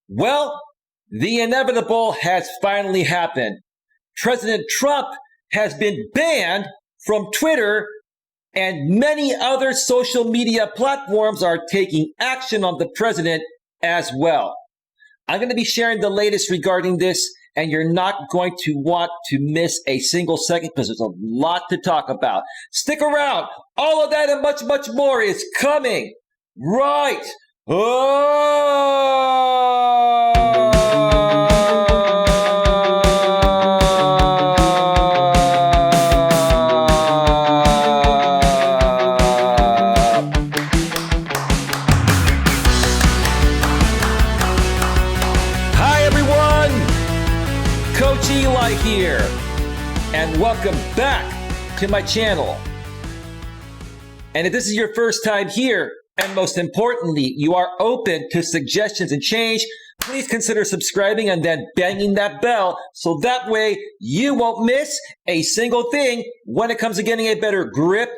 Well, the inevitable has finally happened. President Trump has been banned from Twitter, and many other social media platforms are taking action on the president as well. I'm going to be sharing the latest regarding this, and you're not going to want to miss a single second because there's a lot to talk about. Stick around. All of that and much, much more is coming right Coach Eli here, and welcome back to my channel. And if this is your first time here, and most importantly, you are open to suggestions and change, please consider subscribing and then banging that bell so that way you won't miss a single thing when it comes to getting a better grip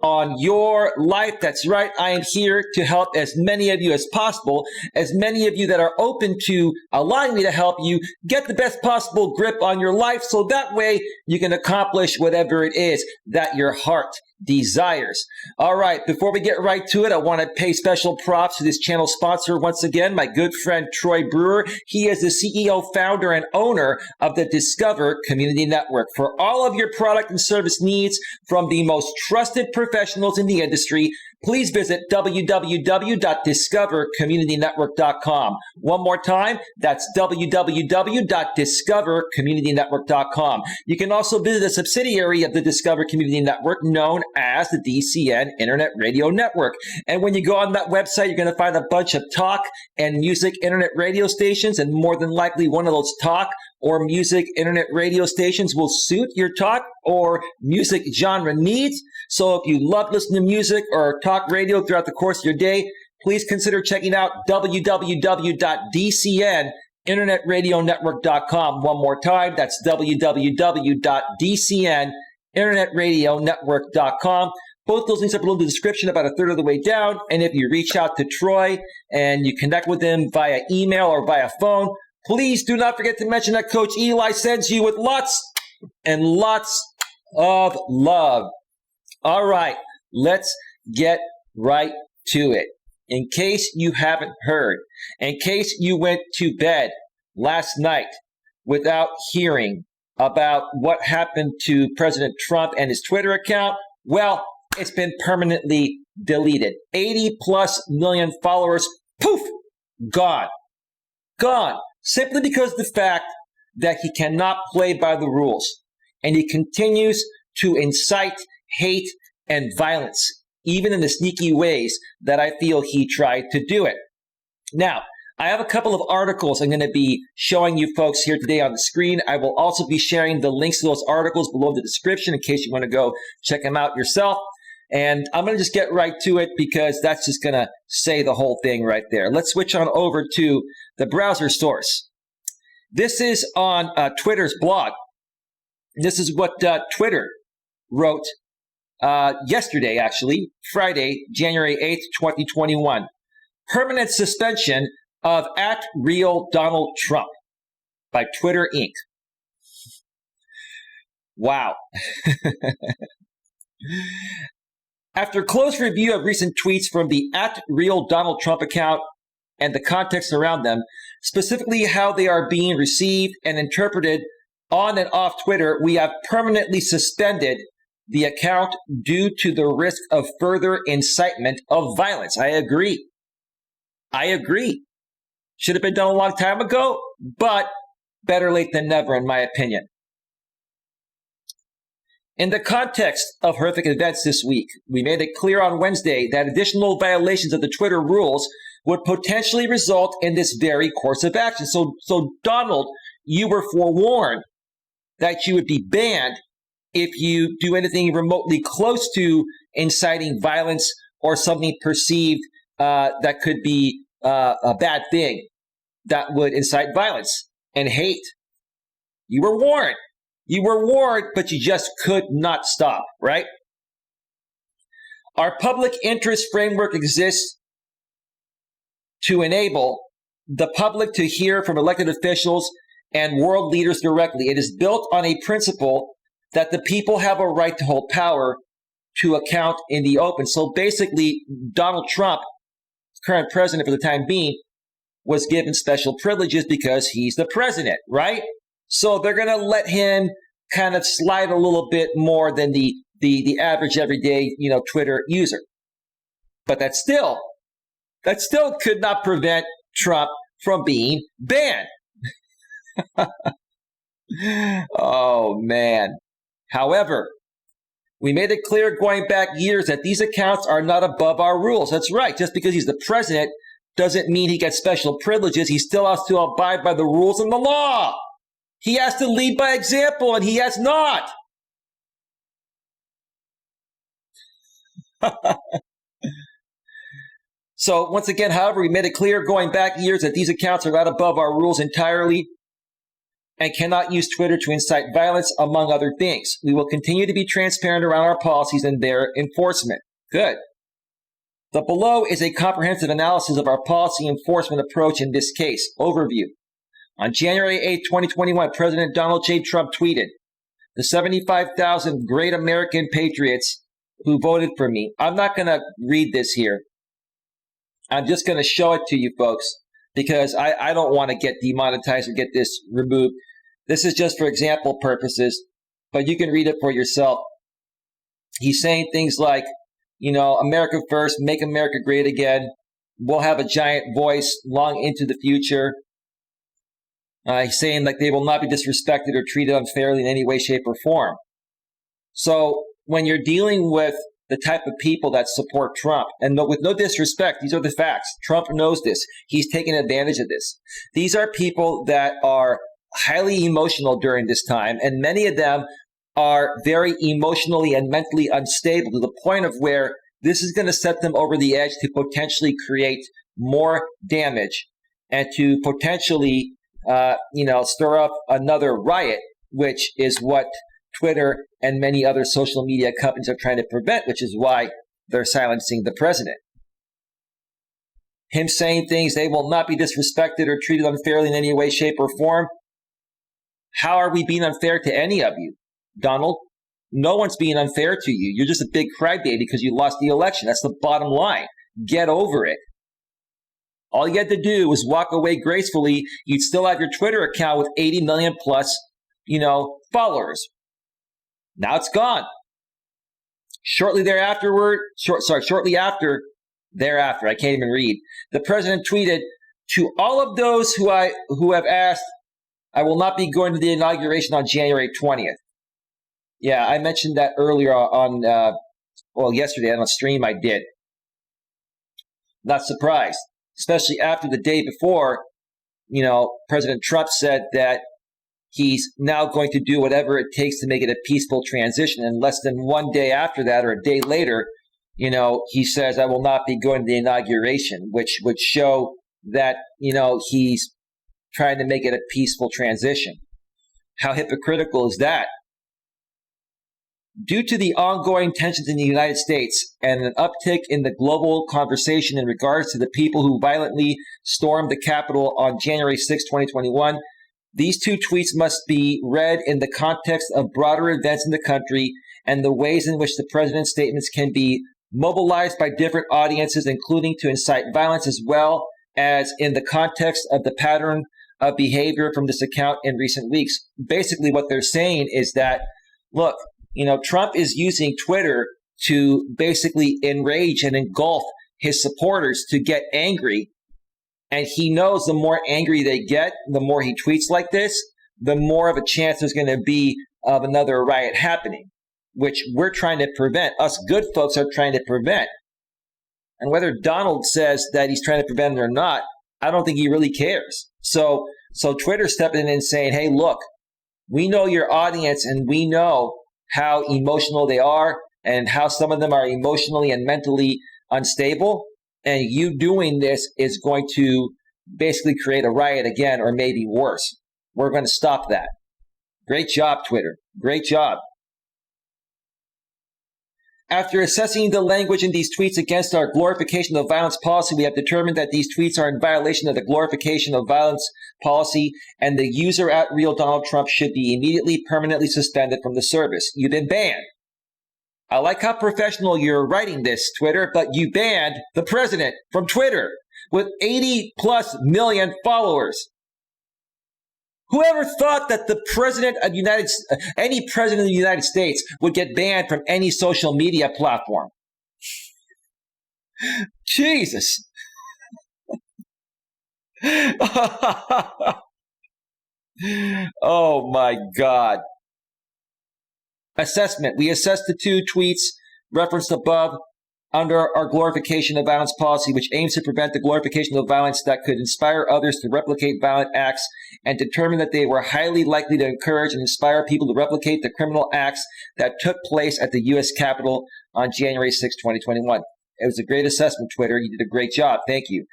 on your life. That's right. I am here to help as many of you as possible, as many of you that are open to allowing me to help you get the best possible grip on your life so that way you can accomplish whatever it is that your heart desires. All right. Before we get right to it, I want to pay special props to this channel sponsor once again, my good friend Troy Brewer. He is the CEO, founder, and owner of the Discover Community Network. For all of your product and service needs from the most trusted professionals in the industry, please visit www.discovercommunitynetwork.com. One more time, that's www.discovercommunitynetwork.com. You can also visit a subsidiary of the Discover Community Network known as the DCN Internet Radio Network. And when you go on that website, you're going to find a bunch of talk and music internet radio stations, and more than likely one of those talk or music internet radio stations will suit your talk or music genre needs. So if you love listening to music or talk radio throughout the course of your day, please consider checking out www.dcninternetradionetwork.com. One more time, that's www.dcninternetradionetwork.com. Both those links are below in the description about a third of the way down. And if you reach out to Troy and you connect with him via email or via phone, please do not forget to mention that Coach Eli sends you with lots and lots of love. All right, let's get right to it. In case you haven't heard, in case you went to bed last night without hearing about what happened to President Trump and his Twitter account, well, it's been permanently deleted. 80 plus million followers, poof, gone. Gone. Simply because of the fact that he cannot play by the rules. And he continues to incite hate and violence, even in the sneaky ways that I feel he tried to do it. Now, I have a couple of articles I'm going to be showing you folks here today on the screen. I will also be sharing the links to those articles below in the description in case you want to go check them out yourself. And I'm going to just get right to it because that's just going to say the whole thing right there. Let's switch on over to the browser source. This is on Twitter's blog. This is what Twitter wrote yesterday, actually, Friday, January 8th, 2021. Permanent suspension of @RealDonaldTrump by Twitter Inc. Wow. After close review of recent tweets from the @RealDonaldTrump account and the context around them, specifically how they are being received and interpreted on and off Twitter, we have permanently suspended the account due to the risk of further incitement of violence. I agree. Should have been done a long time ago, but better late than never, in my opinion. In the context of horrific events this week, we made it clear on Wednesday that additional violations of the Twitter rules would potentially result in this very course of action. So Donald, you were forewarned that you would be banned if you do anything remotely close to inciting violence or something perceived that could be a bad thing that would incite violence and hate. You were warned. You were warned, but you just could not stop, right? Our public interest framework exists to enable the public to hear from elected officials and world leaders directly. It is built on a principle that the people have a right to hold power to account in the open. So basically, Donald Trump, current president for the time being, was given special privileges because he's the president, right? So they're going to let him kind of slide a little bit more than the average everyday, Twitter user. But that still could not prevent Trump from being banned. Oh, man. However, we made it clear going back years that these accounts are not above our rules. That's right. Just because he's the president doesn't mean he gets special privileges. He still has to abide by the rules and the law. He has to lead by example, and he has not. So once again, however, we made it clear going back years that these accounts are not above our rules entirely and cannot use Twitter to incite violence, among other things. We will continue to be transparent around our policies and their enforcement. Good. The below is a comprehensive analysis of our policy enforcement approach in this case. Overview. On January 8, 2021, President Donald J. Trump tweeted, "The 75,000 great American patriots who voted for me." I'm not going to read this here. I'm just going to show it to you folks because I don't want to get demonetized or get this removed. This is just for example purposes, but you can read it for yourself. He's saying things like, America first, make America great again. We'll have a giant voice long into the future. He's saying like they will not be disrespected or treated unfairly in any way, shape, or form. So when you're dealing with the type of people that support Trump, and with no disrespect, these are the facts. Trump knows this. He's taken advantage of this. These are people that are highly emotional during this time, and many of them are very emotionally and mentally unstable to the point of where this is going to set them over the edge to potentially create more damage and to potentially, stir up another riot, which is what Twitter and many other social media companies are trying to prevent, which is why they're silencing the president. Him saying things, they will not be disrespected or treated unfairly in any way, shape, or form. How are we being unfair to any of you, Donald? No one's being unfair to you. You're just a big crybaby because you lost the election. That's the bottom line. Get over it. All you had to do was walk away gracefully. You'd still have your Twitter account with 80 million plus, followers. Now it's gone. Shortly after, I can't even read. The president tweeted, "To all of those who have asked, I will not be going to the inauguration on January 20th. Yeah, I mentioned that earlier yesterday on a stream I did. Not surprised, especially after the day before, President Trump said that he's now going to do whatever it takes to make it a peaceful transition. And less than one day after that, or a day later, he says, I will not be going to the inauguration, which would show that, he's trying to make it a peaceful transition. How hypocritical is that? Due to the ongoing tensions in the United States and an uptick in the global conversation in regards to the people who violently stormed the Capitol on January 6, 2021, these two tweets must be read in the context of broader events in the country and the ways in which the president's statements can be mobilized by different audiences, including to incite violence, as well as in the context of the pattern of behavior from this account in recent weeks. Basically, what they're saying is that, look, Trump is using Twitter to basically enrage and engulf his supporters to get angry. And he knows the more angry they get, the more he tweets like this, the more of a chance there's going to be of another riot happening, which we're trying to prevent. Us good folks are trying to prevent. And whether Donald says that he's trying to prevent it or not, I don't think he really cares. So Twitter's stepping in and saying, hey, look, we know your audience and we know how emotional they are and how some of them are emotionally and mentally unstable. And you doing this is going to basically create a riot again, or maybe worse. We're going to stop that. Great job, Twitter. Great job. After assessing the language in these tweets against our glorification of violence policy, we have determined that these tweets are in violation of the glorification of violence policy, and the user at Real Donald Trump should be immediately permanently suspended from the service. You've been banned. I like how professional you're writing this, Twitter, but you banned the president from Twitter with 80 plus million followers. Whoever thought that the president of any president of the United States would get banned from any social media platform? Jesus. Oh my God. Assessment. We assessed the 2 tweets referenced above under our glorification of violence policy, which aims to prevent the glorification of violence that could inspire others to replicate violent acts, and determined that they were highly likely to encourage and inspire people to replicate the criminal acts that took place at the U.S. Capitol on January 6, 2021. It was a great assessment, Twitter. You did a great job. Thank you.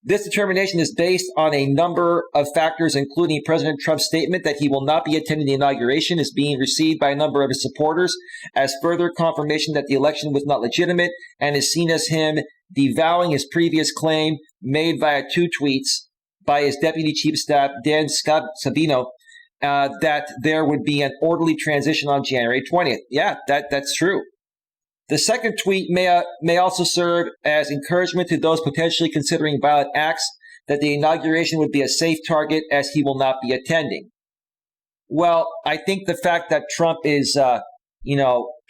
This determination is based on a number of factors, including President Trump's statement that he will not be attending the inauguration is being received by a number of his supporters as further confirmation that the election was not legitimate, and is seen as him devaluing his previous claim made via 2 tweets by his Deputy Chief of Staff, Dan Scavino, that there would be an orderly transition on January 20th. Yeah, that's true. The second tweet may also serve as encouragement to those potentially considering violent acts that the inauguration would be a safe target as he will not be attending. Well, I think the fact that Trump is,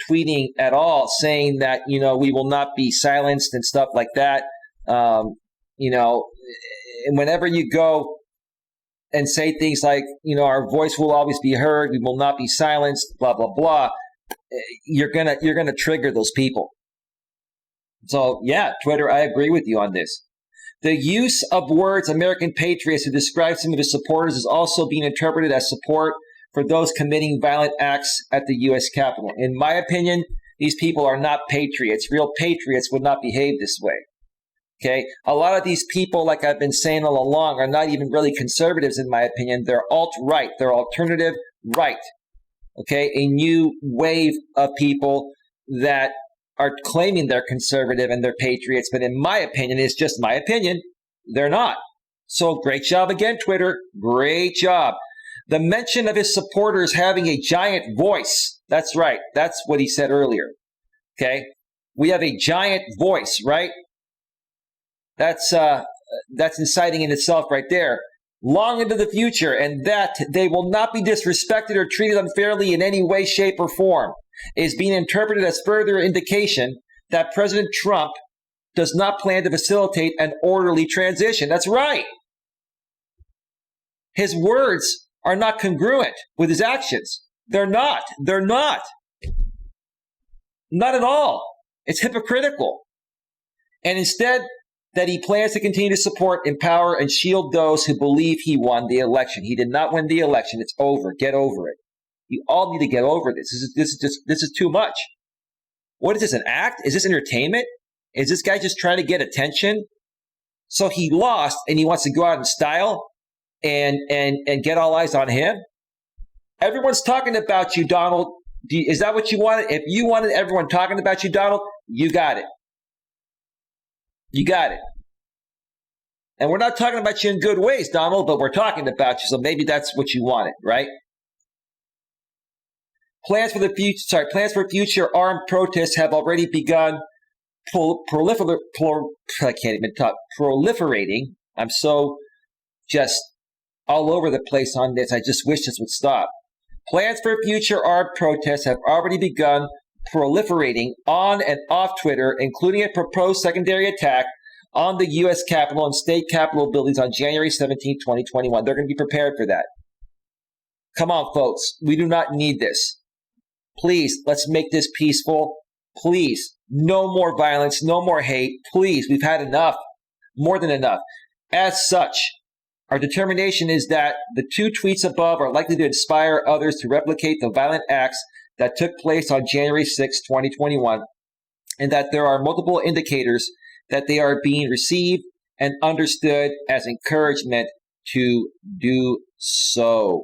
tweeting at all saying that, we will not be silenced and stuff like that, and whenever you go and say things like, our voice will always be heard, we will not be silenced, blah, blah, blah, you're gonna trigger those people. So yeah, Twitter, I agree with you on this. The use of words American patriots to describe some of his supporters is also being interpreted as support for those committing violent acts at the U.S. Capitol. In my opinion, these people are not patriots. Real patriots would not behave this way. Okay, a lot of these people, like I've been saying all along, are not even really conservatives in my opinion. They're alt-right. They're alternative right. Okay, a new wave of people that are claiming they're conservative and they're patriots, but in my opinion, it's just my opinion, they're not. So great job again, Twitter. Great job. The mention of his supporters having a giant voice. That's right. That's what he said earlier. Okay, we have a giant voice, right? That's inciting in itself right there. Long into the future, and that they will not be disrespected or treated unfairly in any way, shape, or form, is being interpreted as further indication that President Trump does not plan to facilitate an orderly transition. That's right. His words are not congruent with his actions. They're not. They're not. Not at all. It's hypocritical. And instead, that he plans to continue to support, empower, and shield those who believe he won the election. He did not win the election. It's over. Get over it. You all need to get over this. This is too much. What is this, an act? Is this entertainment? Is this guy just trying to get attention? So he lost and he wants to go out in style and get all eyes on him? Everyone's talking about you, Donald. Is that what you wanted? If you wanted everyone talking about you, Donald, you got it. You got it. And we're not talking about you in good ways, Donald, but we're talking about you, so maybe that's what you wanted, right? Plans for future armed protests have already begun proliferating. I'm so just all over the place on this. I just wish this would stop. Plans for future armed protests have already begun proliferating on and off Twitter, including a proposed secondary attack on the U.S. Capitol and state Capitol buildings on January 17, 2021. They're going to be prepared for that. Come on, folks. We do not need this. Please, let's make this peaceful. Please, no more violence, no more hate. Please, we've had enough, more than enough. As such, our determination is that the 2 tweets above are likely to inspire others to replicate the violent acts that took place on January 6, 2021, and that there are multiple indicators that they are being received and understood as encouragement to do so.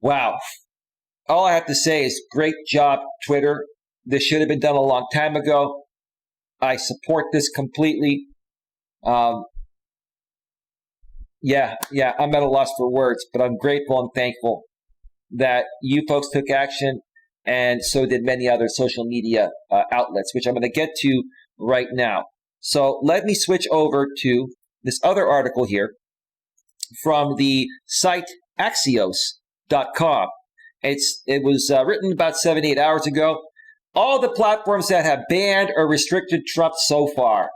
Wow. All I have to say is great job, Twitter. This should have been done a long time ago. I support this completely. I'm at a loss for words, but I'm grateful and thankful that you folks took action, and so did many other social media outlets, which I'm going to get to right now. So let me switch over to this other article here from the site Axios.com. It was written about 7-8 hours ago. All the platforms that have banned or restricted Trump so far.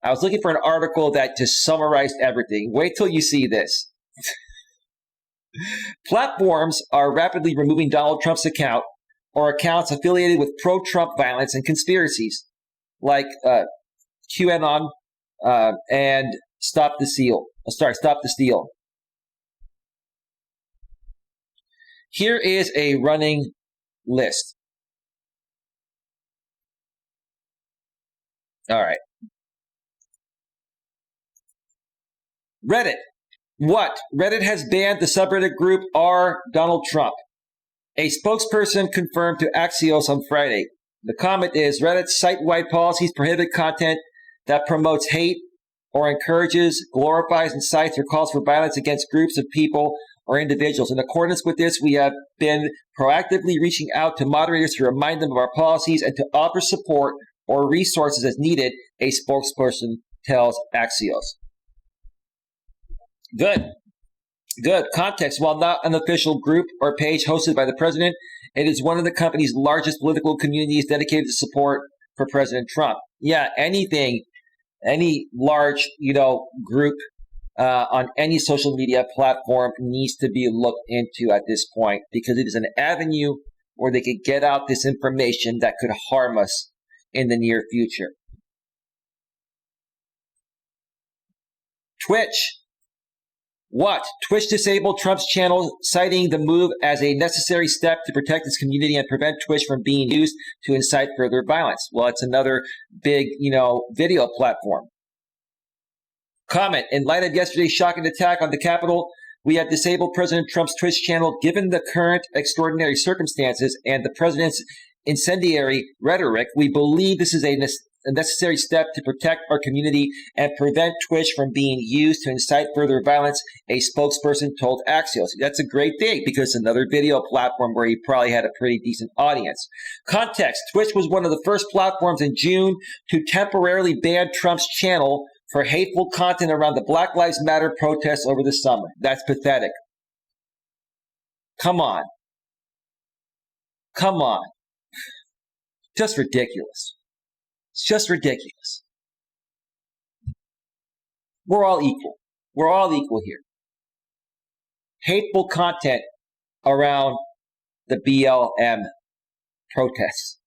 I was looking for an article that just summarized everything. Wait till you see this. Platforms are rapidly removing Donald Trump's account or accounts affiliated with pro-Trump violence and conspiracies, like QAnon and Stop the Steal. Here is a running list. All right. Reddit. What? Reddit has banned the subreddit group r Donald Trump. A spokesperson confirmed to Axios on Friday. The comment is Reddit's site-wide policies prohibit content that promotes hate or encourages, glorifies, incites, or calls for violence against groups of people or individuals. In accordance with this, we have been proactively reaching out to moderators to remind them of our policies and to offer support or resources as needed, a spokesperson tells Axios. Good. Context. While not an official group or page hosted by the president, it is one of the company's largest political communities dedicated to support for President Trump. Yeah, any large, group on any social media platform needs to be looked into at this point, because it is an avenue where they could get out this information that could harm us in the near future. Twitch. What? Twitch disabled Trump's channel, citing the move as a necessary step to protect its community and prevent Twitch from being used to incite further violence. Well, it's another big, video platform. Comment. In light of yesterday's shocking attack on the Capitol, we have disabled President Trump's Twitch channel given the current extraordinary circumstances and the president's incendiary rhetoric. We believe this is a necessary step to protect our community and prevent Twitch from being used to incite further violence, a spokesperson told Axios. That's a great thing, because it's another video platform where he probably had a pretty decent audience. Context. Twitch was one of the first platforms in June to temporarily ban Trump's channel for hateful content around the Black Lives Matter protests over the summer. That's pathetic. Come on. Just ridiculous. It's just ridiculous. We're all equal. We're all equal here. Hateful content around the BLM protests.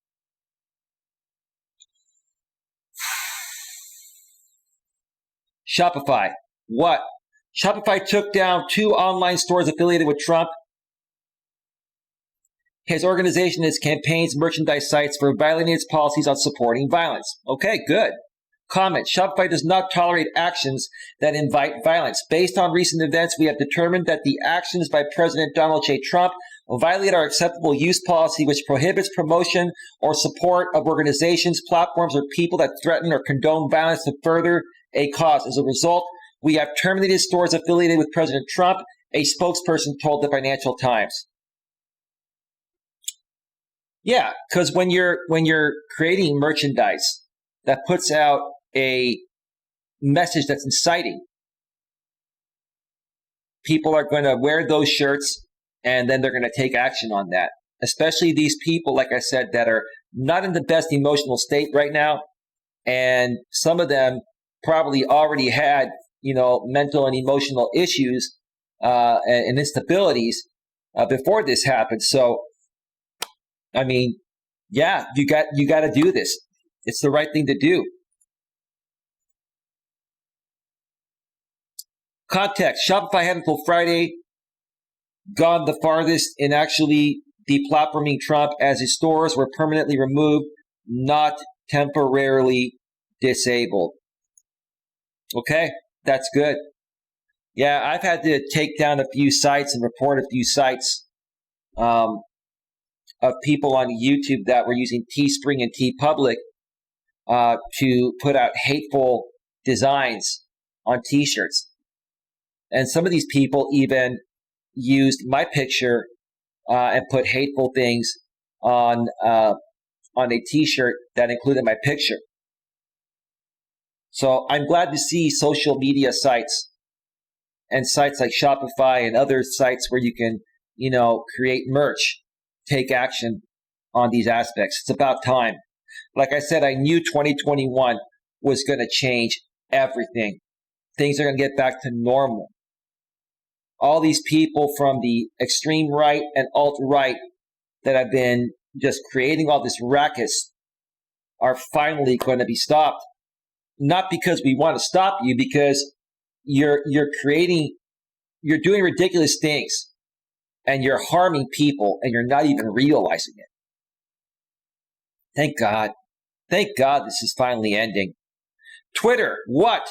Shopify. What? Shopify took down 2 online stores affiliated with Trump. His organization, his campaigns, merchandise sites for violating its policies on supporting violence. Okay, good. Comment. Shopify does not tolerate actions that invite violence. Based on recent events, we have determined that the actions by President Donald J. Trump violate our acceptable use policy, which prohibits promotion or support of organizations, platforms, or people that threaten or condone violence to further a cause. As a result, we have terminated stores affiliated with President Trump, a spokesperson told the Financial Times. Yeah, because when you're creating merchandise that puts out a message that's inciting, people are going to wear those shirts, and then they're going to take action on that. Especially these people, like I said, that are not in the best emotional state right now, and some of them probably already had, mental and emotional issues and instabilities before this happened. So, I mean, yeah, you got to do this. It's the right thing to do. Context. Shopify had until Friday gone the farthest in actually deplatforming Trump, as his stores were permanently removed, not temporarily disabled. Okay, that's good. Yeah, I've had to take down a few sites and report a few sites of people on YouTube that were using Teespring and TeePublic to put out hateful designs on T-shirts. And some of these people even used my picture and put hateful things on a T-shirt that included my picture. So I'm glad to see social media sites and sites like Shopify and other sites where you can, create merch, take action on these aspects. It's about time. Like I said, I knew 2021 was going to change everything. Things are going to get back to normal. All these people from the extreme right and alt-right that have been just creating all this ruckus are finally going to be stopped. Not because we want to stop you, because you're doing ridiculous things and you're harming people and you're not even realizing it. Thank God. Thank God this is finally ending. Twitter, what?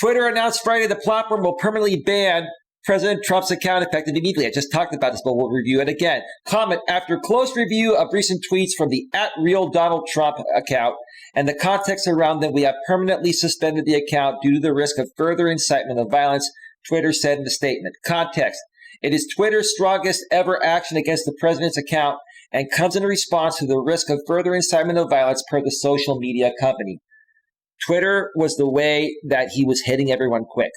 Twitter announced Friday the platform will permanently ban President Trump's account effective immediately. I just talked about this, but we'll review it again. Comment: after close review of recent tweets from the @RealDonaldTrump account and the context around them, we have permanently suspended the account due to the risk of further incitement of violence, Twitter said in a statement. Context: it is Twitter's strongest ever action against the president's account and comes in response to the risk of further incitement of violence per the social media company. Twitter was the way that he was hitting everyone quick.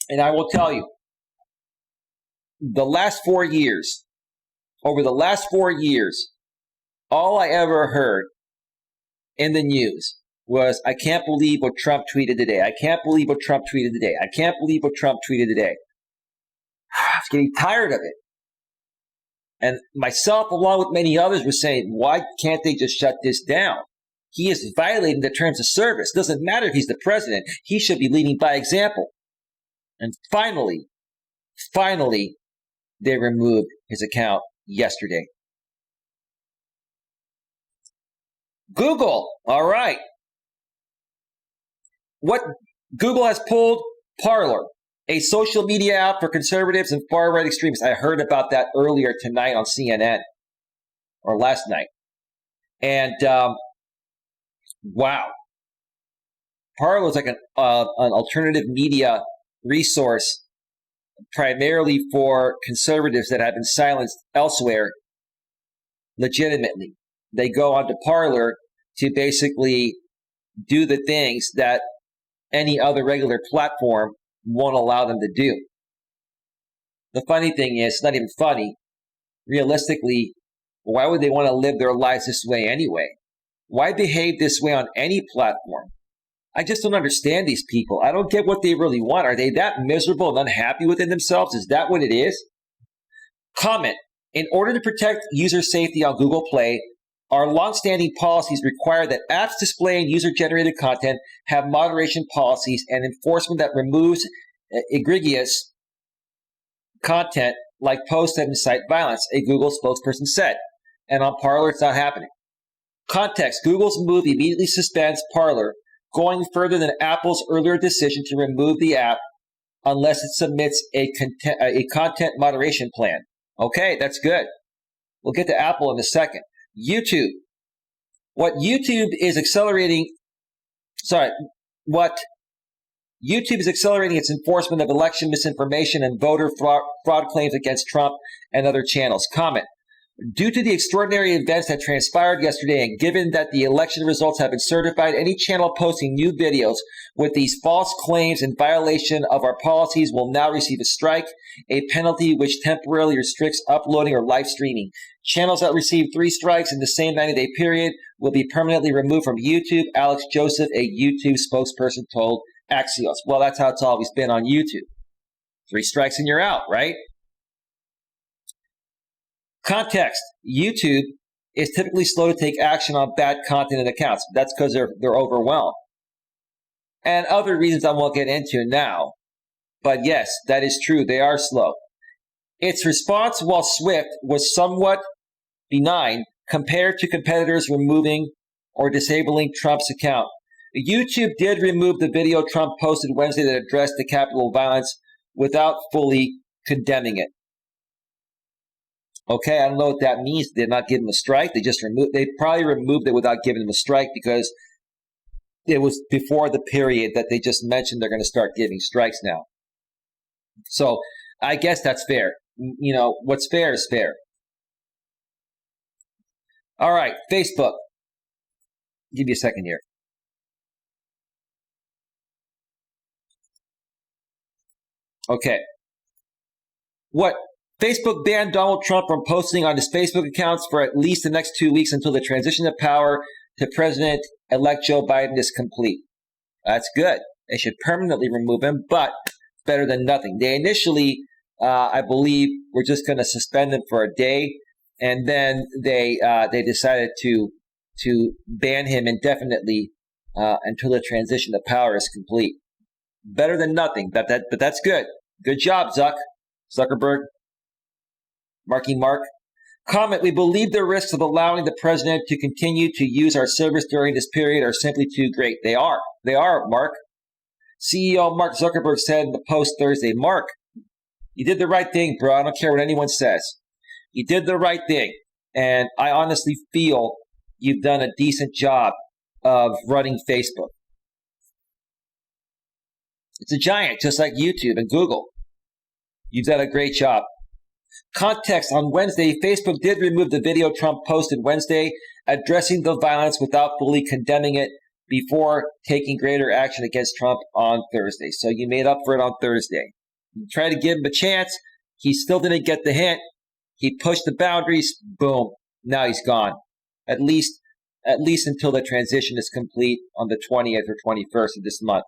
And I will tell you, over the last 4 years, all I ever heard in the news was, I can't believe what Trump tweeted today. I can't believe what Trump tweeted today. I can't believe what Trump tweeted today. I was getting tired of it. And myself, along with many others, were saying, why can't they just shut this down? He is violating the terms of service. Doesn't matter if he's the president. He should be leading by example. And finally, they removed his account yesterday. Google, all right. What Google has pulled Parler, a social media app for conservatives and far-right extremists. I heard about that earlier tonight on CNN, or last night. And wow, Parler is like an alternative media resource primarily for conservatives that have been silenced elsewhere legitimately. They go onto Parler to basically do the things that any other regular platform won't allow them to do. The funny thing is, it's not even funny. Realistically, why would they want to live their lives this way anyway? Why behave this way on any platform? I just don't understand these people. I don't get what they really want. Are they that miserable and unhappy within themselves? Is that what it is? Comment: in order to protect user safety on Google Play, our longstanding policies require that apps displaying user-generated content have moderation policies and enforcement that removes egregious content like posts that incite violence, a Google spokesperson said. And on Parler, it's not happening. Context: Google's move immediately suspends Parler, going further than Apple's earlier decision to remove the app unless it submits a content moderation plan. Okay, that's good. We'll get to Apple in a second. YouTube. What YouTube is accelerating its enforcement of election misinformation and voter fraud claims against Trump and other channels. Comment: due to the extraordinary events that transpired yesterday and given that the election results have been certified, any channel posting new videos with these false claims in violation of our policies will now receive a strike, a penalty which temporarily restricts uploading or live streaming. Channels that receive 3 strikes in the same 90-day period will be permanently removed from YouTube, Alex Joseph, a YouTube spokesperson, told Axios. Well, that's how it's always been on YouTube. 3 strikes and you're out, right? Context: YouTube is typically slow to take action on bad content and accounts. That's because they're overwhelmed. And other reasons I won't get into now. But yes, that is true. They are slow. Its response, while swift, was somewhat benign compared to competitors removing or disabling Trump's account. YouTube did remove the video Trump posted Wednesday that addressed the Capitol violence without fully condemning it. Okay, I don't know what that means. They're not giving him a strike. They probably removed it without giving him a strike because it was before the period that they just mentioned they're going to start giving strikes now. So I guess that's fair. What's fair is fair. All right, Facebook. Give you a second here. Okay. What? Facebook banned Donald Trump from posting on his Facebook accounts for at least the next 2 weeks until the transition of power to President-elect Joe Biden is complete. That's good. They should permanently remove him, but better than nothing. They initially, I believe, were just going to suspend him for a day, and then they decided to ban him indefinitely until the transition of power is complete. Better than nothing, but that's good. Good job, Zuckerberg. Marky Mark. Comment, we believe the risks of allowing the president to continue to use our service during this period are simply too great. They are, Mark. CEO Mark Zuckerberg said in the post Thursday, Mark, you did the right thing, bro. I don't care what anyone says. You did the right thing. And I honestly feel you've done a decent job of running Facebook. It's a giant, just like YouTube and Google. You've done a great job. Context, on Wednesday, Facebook did remove the video Trump posted Wednesday addressing the violence without fully condemning it before taking greater action against Trump on Thursday. So you made up for it on Thursday. You tried to give him a chance. He still didn't get the hint. He pushed the boundaries. Boom. Now he's gone. At least until the transition is complete on the 20th or 21st of this month.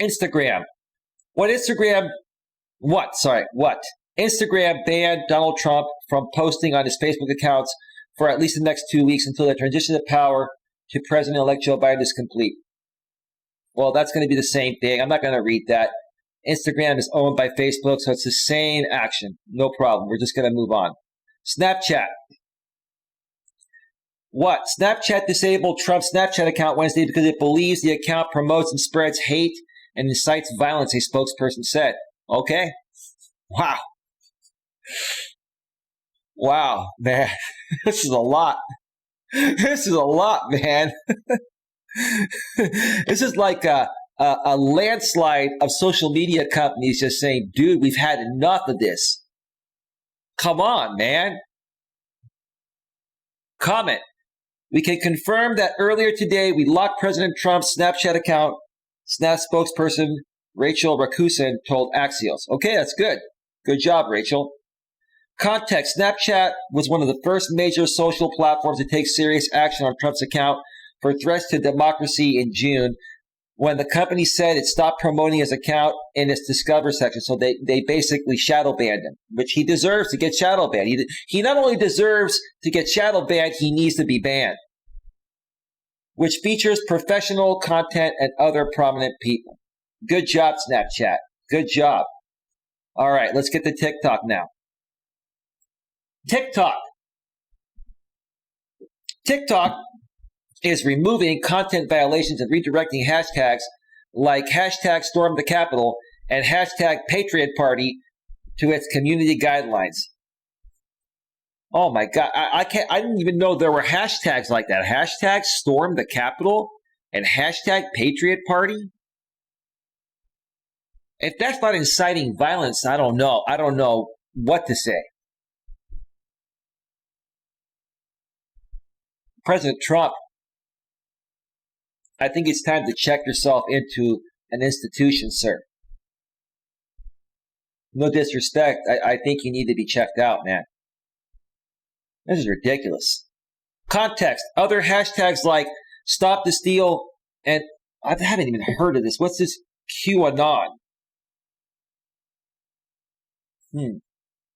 Instagram. What? Instagram banned Donald Trump from posting on his Facebook accounts for at least the next 2 weeks until the transition of power to President-elect Joe Biden is complete. Well, that's going to be the same thing. I'm not going to read that. Instagram is owned by Facebook, so it's the same action. No problem. We're just going to move on. Snapchat. What? Snapchat disabled Trump's Snapchat account Wednesday because it believes the account promotes and spreads hate and incites violence, a spokesperson said. Okay. Wow, man. This is a lot. This is a lot, man. This is like a landslide of social media companies just saying, dude, we've had enough of this. Come on, man. Comment. We can confirm that earlier today, we locked President Trump's Snapchat account. Snap spokesperson Rachel Rakusin told Axios. Okay, that's good. Good job, Rachel. Context. Snapchat was one of the first major social platforms to take serious action on Trump's account for threats to democracy in June, when the company said it stopped promoting his account in its Discover section. So they basically shadow banned him, which he deserves to get shadow banned. He not only deserves to get shadow banned, he needs to be banned, which features professional content and other prominent people. Good job, Snapchat. Good job. All right, let's get to TikTok now. TikTok is removing content violations and redirecting hashtags like hashtag storm the Capitol and hashtag Patriot Party to its community guidelines. Oh my God, I didn't even know there were hashtags like that. Hashtag storm the Capitol and hashtag Patriot Party. If that's not inciting violence, I don't know. I don't know what to say. President Trump, I think it's time to check yourself into an institution, sir. No disrespect. I think you need to be checked out, man. This is ridiculous. Context. Other hashtags like Stop the Steal and I haven't even heard of this. What's this? QAnon.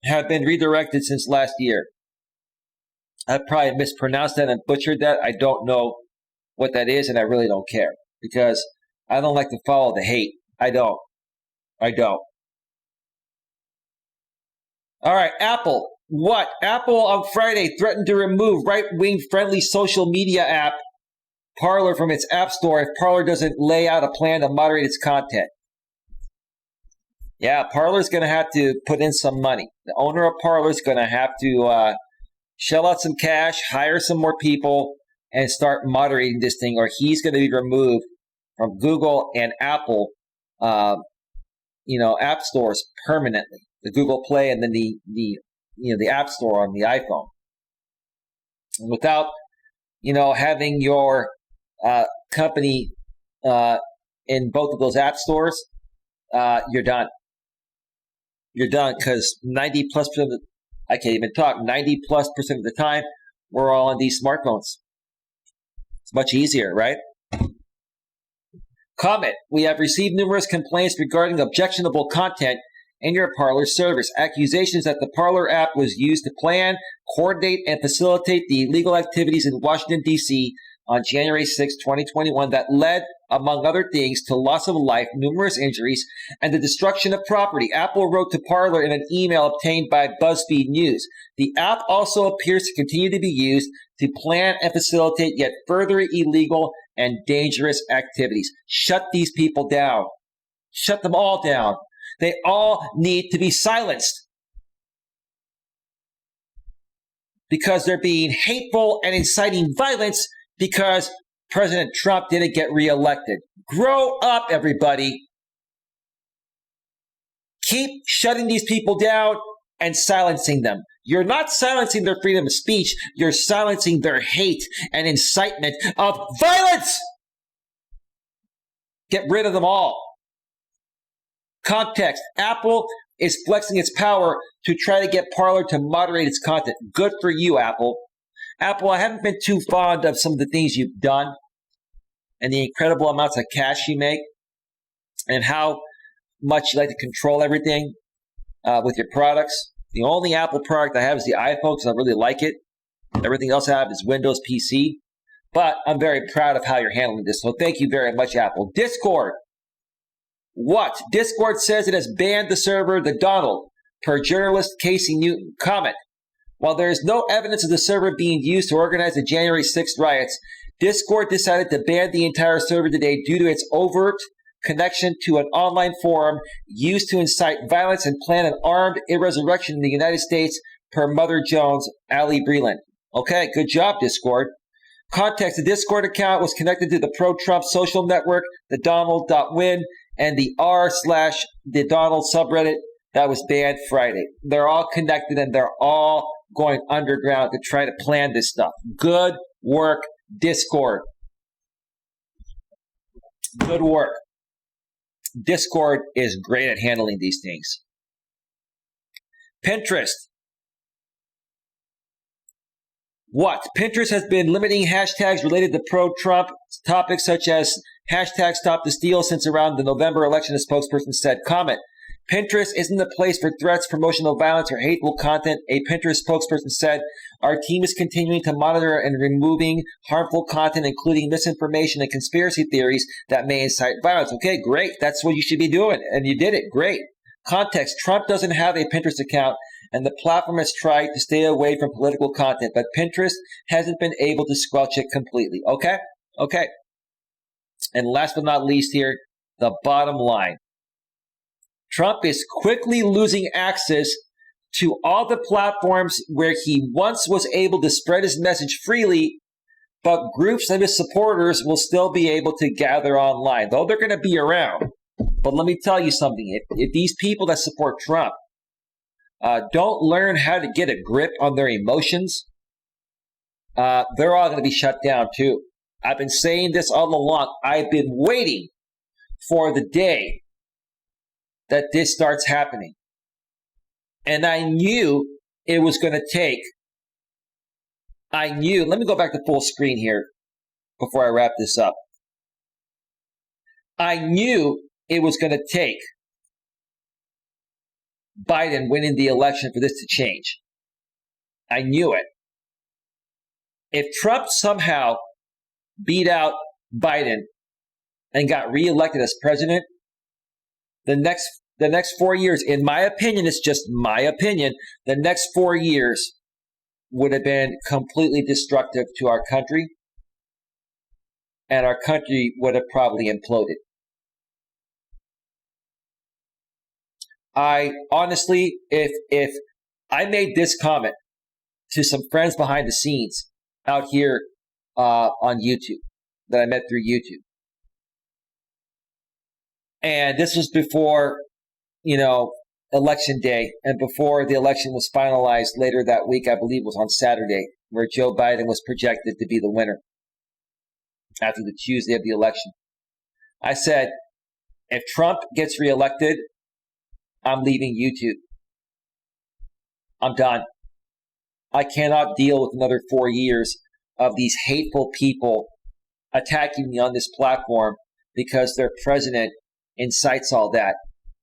Have been redirected since last year. I probably mispronounced that and butchered that. I don't know what that is, and I really don't care because I don't like to follow the hate. I don't. All right, Apple. What? Apple on Friday threatened to remove right-wing friendly social media app Parler from its app store if Parler doesn't lay out a plan to moderate its content. Yeah, Parler's going to have to put in some money. The owner of Parler's going to have to shell out some cash, hire some more people, and start moderating this thing, or he's going to be removed from Google and Apple, app stores permanently. The Google Play and then the App Store on the iPhone. And without, having your company in both of those app stores, you're done. You're done because 90+% of the, I can't even talk, 90+% of the time, we're all on these smartphones. It's much easier, right? Comment: we have received numerous complaints regarding objectionable content in your Parler service. Accusations that the Parler app was used to plan, coordinate, and facilitate the illegal activities in Washington, D.C. on January 6, 2021 that led, among other things, to loss of life, numerous injuries, and the destruction of property. Apple wrote to Parler in an email obtained by BuzzFeed News. The app also appears to continue to be used to plan and facilitate yet further illegal and dangerous activities. Shut these people down. Shut them all down. They all need to be silenced because they're being hateful and inciting violence because President Trump didn't get reelected. Grow up, everybody. Keep shutting these people down and silencing them. You're not silencing their freedom of speech. You're silencing their hate and incitement of violence. Get rid of them all. Context: Apple is flexing its power to try to get Parler to moderate its content. Good for you, Apple. Apple, I haven't been too fond of some of the things you've done and the incredible amounts of cash you make and how much you like to control everything with your products. The only Apple product I have is the iPhone because I really like it. Everything else I have is Windows PC. But I'm very proud of how you're handling this. So thank you very much, Apple. Discord. What? Discord says it has banned the server The Donald, per journalist Casey Newton. Comment: while there is no evidence of the server being used to organize the January 6th riots, Discord decided to ban the entire server today due to its overt connection to an online forum used to incite violence and plan an armed insurrection in the United States, per Mother Jones, Ali Breland. Okay, good job, Discord. Context: the Discord account was connected to the pro-Trump social network, the Donald.win, and the r/the Donald subreddit that was banned Friday. They're all connected and they're all going underground to try to plan this stuff. Good work, Discord. Good work. Discord is great at handling these things. Pinterest. What? Pinterest has been limiting hashtags related to pro-Trump topics such as hashtag Stop the Steal since around the November election, a spokesperson said. Comment: Pinterest isn't a place for threats, promotional violence, or hateful content. A Pinterest spokesperson said, our team is continuing to monitor and removing harmful content, including misinformation and conspiracy theories that may incite violence. Okay, great. That's what you should be doing. And you did it. Great. Context: Trump doesn't have a Pinterest account, and the platform has tried to stay away from political content, but Pinterest hasn't been able to squelch it completely. Okay? Okay. And last but not least here, the bottom line. Trump is quickly losing access to all the platforms where he once was able to spread his message freely, but groups of his supporters will still be able to gather online, though they're going to be around. But let me tell you something. If these people that support Trump don't learn how to get a grip on their emotions, they're all going to be shut down too. I've been saying this all along. I've been waiting for the day that this starts happening. And I knew it was going to take. Let me go back to full screen here before I wrap this up. I knew it was going to take Biden winning the election for this to change. I knew it. If Trump somehow beat out Biden and got reelected as president, the next 4 years, in my opinion, it's just my opinion, the next 4 years would have been completely destructive to our country, and our country would have probably imploded. I honestly, if I made this comment to some friends behind the scenes out here on YouTube that I met through YouTube, and this was before, election day, and before the election was finalized later that week, I believe it was on Saturday, where Joe Biden was projected to be the winner after the Tuesday of the election. I said, if Trump gets reelected, I'm leaving YouTube. I'm done. I cannot deal with another 4 years of these hateful people attacking me on this platform because their president incites all that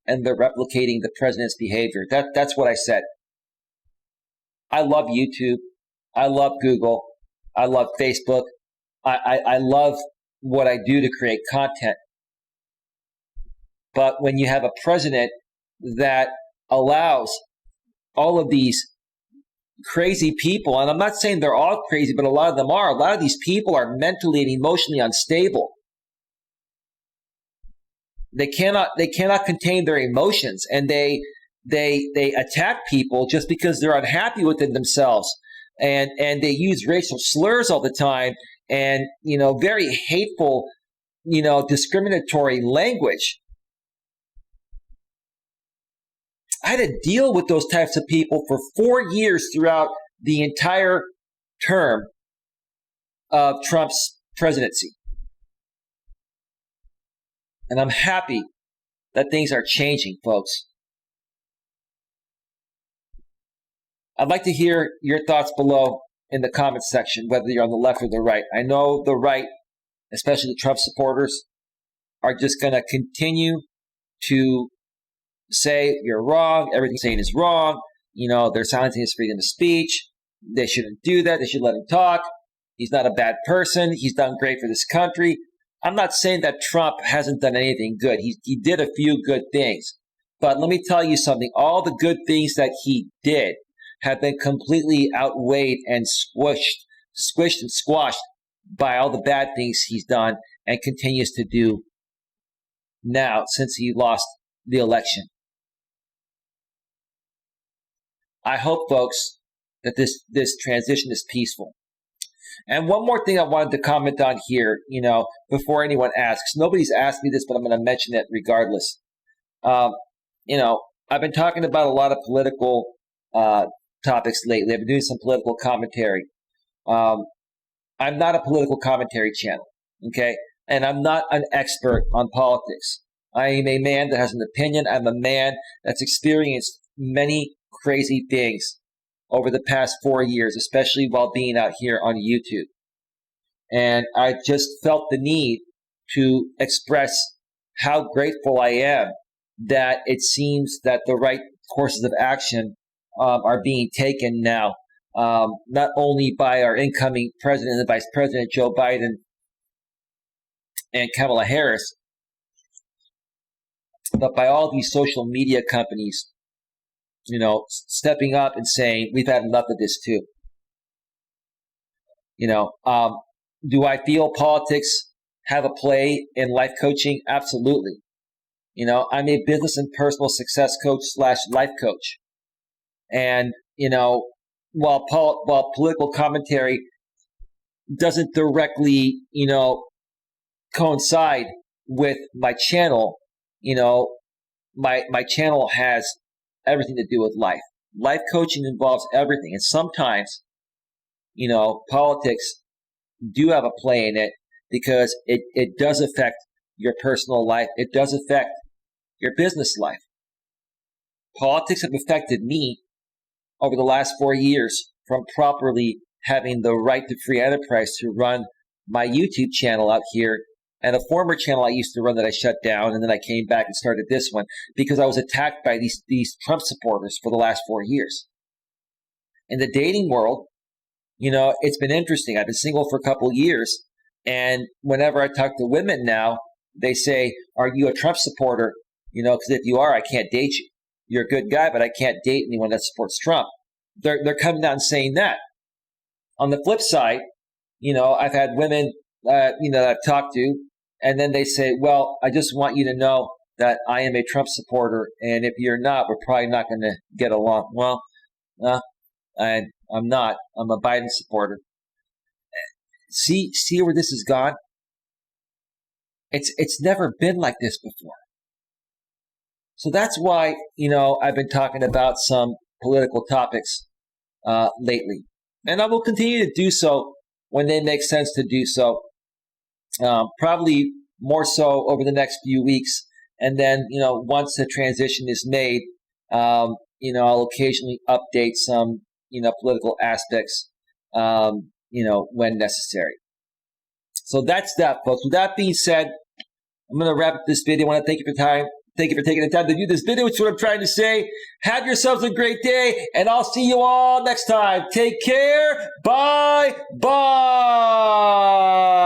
and they're replicating the president's behavior. That's what I said. I love YouTube. I love Google. I love Facebook. I love what I do to create content. But when you have a president that allows all of these crazy people, and I'm not saying they're all crazy, but a lot of them are. A lot of these people are mentally and emotionally unstable. They cannot contain their emotions, and they attack people just because they're unhappy within themselves, and they use racial slurs all the time, and very hateful, discriminatory language. I had to deal with those types of people for 4 years throughout the entire term of Trump's presidency. And I'm happy that things are changing, folks. I'd like to hear your thoughts below in the comments section, whether you're on the left or the right. I know the right, especially the Trump supporters, are just going to continue to say you're wrong, everything you're saying is wrong, they're silencing his freedom of speech, they shouldn't do that, they should let him talk, he's not a bad person, he's done great for this country. I'm not saying that Trump hasn't done anything good. He did a few good things. But let me tell you something, all the good things that he did have been completely outweighed and squished and squashed by all the bad things he's done and continues to do now since he lost the election. I hope, folks, that this transition is peaceful. And one more thing I wanted to comment on here, before anyone asks. Nobody's asked me this, but I'm going to mention it regardless. I've been talking about a lot of political topics lately. I've been doing some political commentary. I'm not a political commentary channel, okay? And I'm not an expert on politics. I am a man that has an opinion. I'm a man that's experienced many crazy things over the past 4 years, especially while being out here on YouTube. And I just felt the need to express how grateful I am that it seems that the right courses of action are being taken now, not only by our incoming president and vice president, Joe Biden and Kamala Harris, but by all these social media companies, stepping up and saying, we've had enough of this too. Do I feel politics have a play in life coaching? Absolutely. I'm a business and personal success coach / life coach. And, while political commentary doesn't directly, coincide with my channel, my channel has everything to do with life. Life coaching involves everything. And sometimes, politics do have a play in it because it does affect your personal life. It does affect your business life. Politics have affected me over the last 4 years from properly having the right to free enterprise to run my YouTube channel out here and a former channel I used to run that I shut down, and then I came back and started this one because I was attacked by these Trump supporters for the last 4 years. In the dating world, it's been interesting. I've been single for a couple years, and whenever I talk to women now, they say, "Are you a Trump supporter?" Because if you are, I can't date you. You're a good guy, but I can't date anyone that supports Trump. They're coming out and saying that. On the flip side, I've had women, that I've talked to, and then they say, "Well, I just want you to know that I am a Trump supporter, and if you're not, we're probably not going to get along. Well, I'm not. I'm a Biden supporter. See where this has gone? It's never been like this before. So that's why, I've been talking about some political topics lately. And I will continue to do so when they make sense to do so. Probably more so over the next few weeks. And then, once the transition is made, I'll occasionally update some, political aspects, when necessary. So that's that, folks. With that being said, I'm going to wrap up this video. I want to thank you for time. Thank you for taking the time to view this video. It's what I'm trying to say. Have yourselves a great day, and I'll see you all next time. Take care. Bye. Bye.